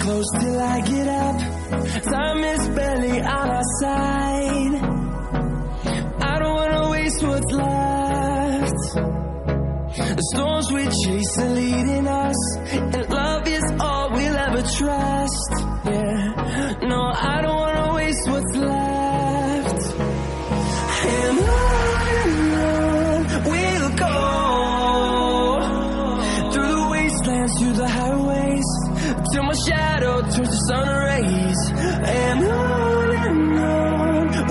close till I get up. Time is barely on our side. I don't wanna waste what's left. The storms we chase are leading us, and love is all we'll ever trust. Yeah, no, I don't wanna waste what's left. And on we'll go, through the wastelands, through the highways, till my shadow turns to sun rays. And on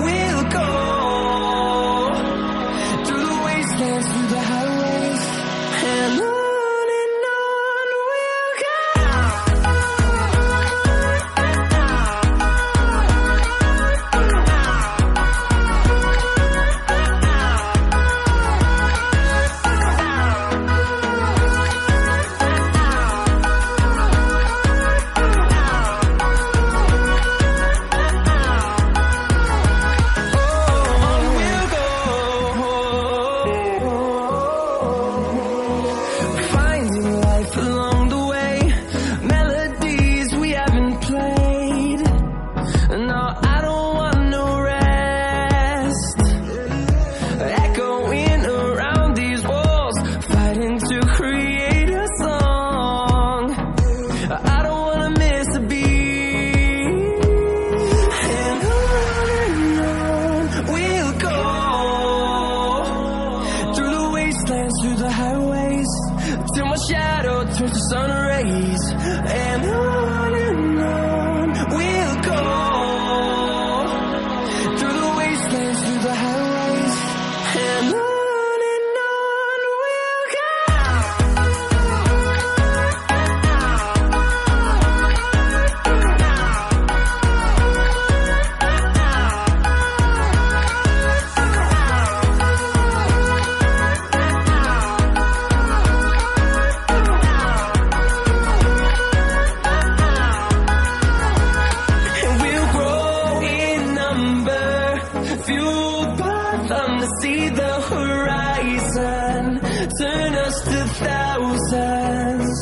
we'll go, through the wastelands, through the highways, and on we'll go. Through the highways, till my shadow turns to sun rays. And on we'll go, through the wastelands, through the highways, and on we'll go. Fueled by them to see the horizon, turn us to thousands,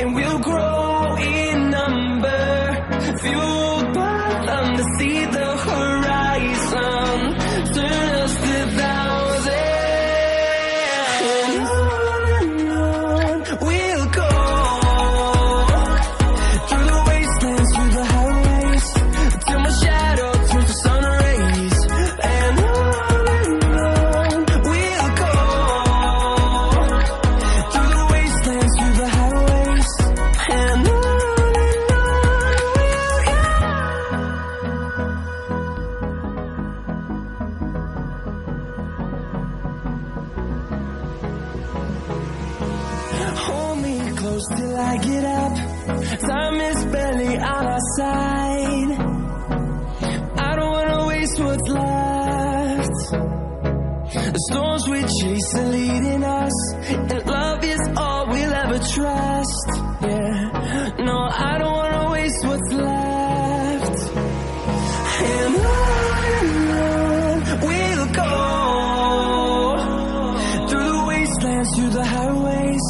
and we'll grow in number. Fueled by them to see the horizon, turn us to thousands, and on we'll go, through the wastelands, through the highways, till my shadow turns to sun rays. And on we'll go, through the wastelands, through the highways, and on we'll go. Hold me close till I get up. Time is barely on our side. I don't wanna waste what's left. The storms we chase are leading us, and love is all we'll ever trust. Yeah, no, I don't wanna waste what's left. And on we'll go, through the wastelands, through the highways,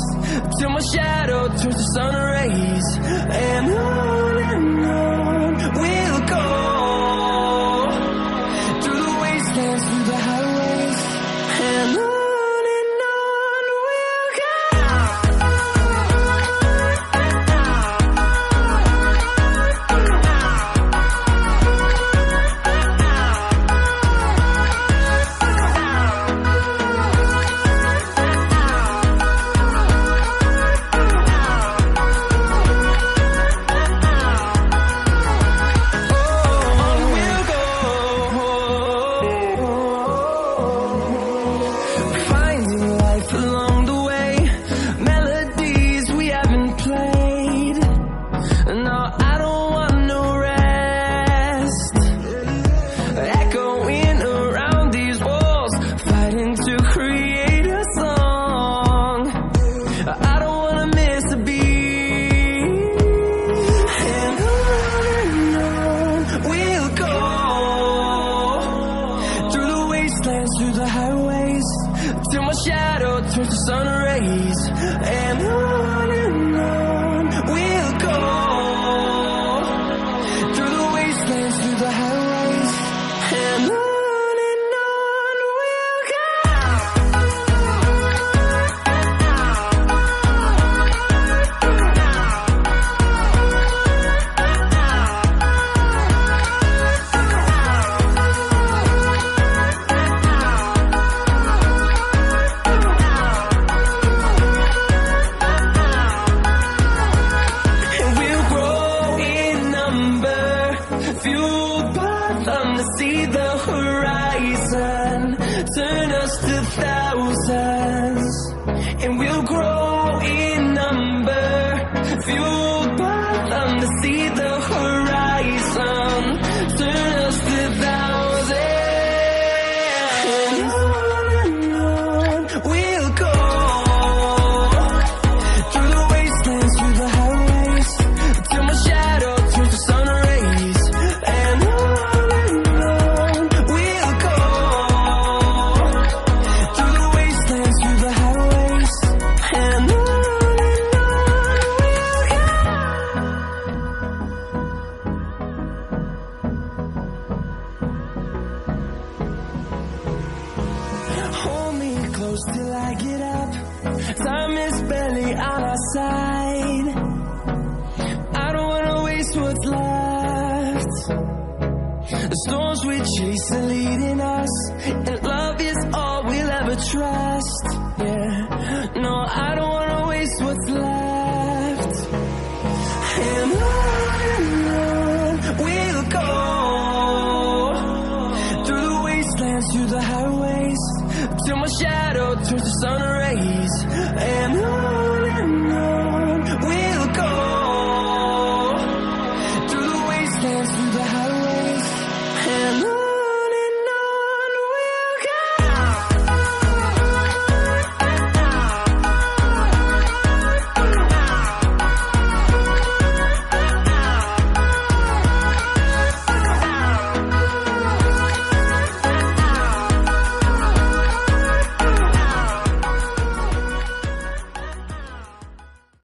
till my shadow turns to sun rays. And on we'll go, through the wastelands, through the highways, and on we'll go. till my shadow turns to sun rays, and on we'll go. close till I get up. Time is barely on our side. I don't wanna waste what's left. The storms we chase are leading us, and love is all we'll ever trust. Yeah, no, I don't wanna waste what's left. And on we'll go, through the wastelands, through the highways, till my shadow turns to sun rays.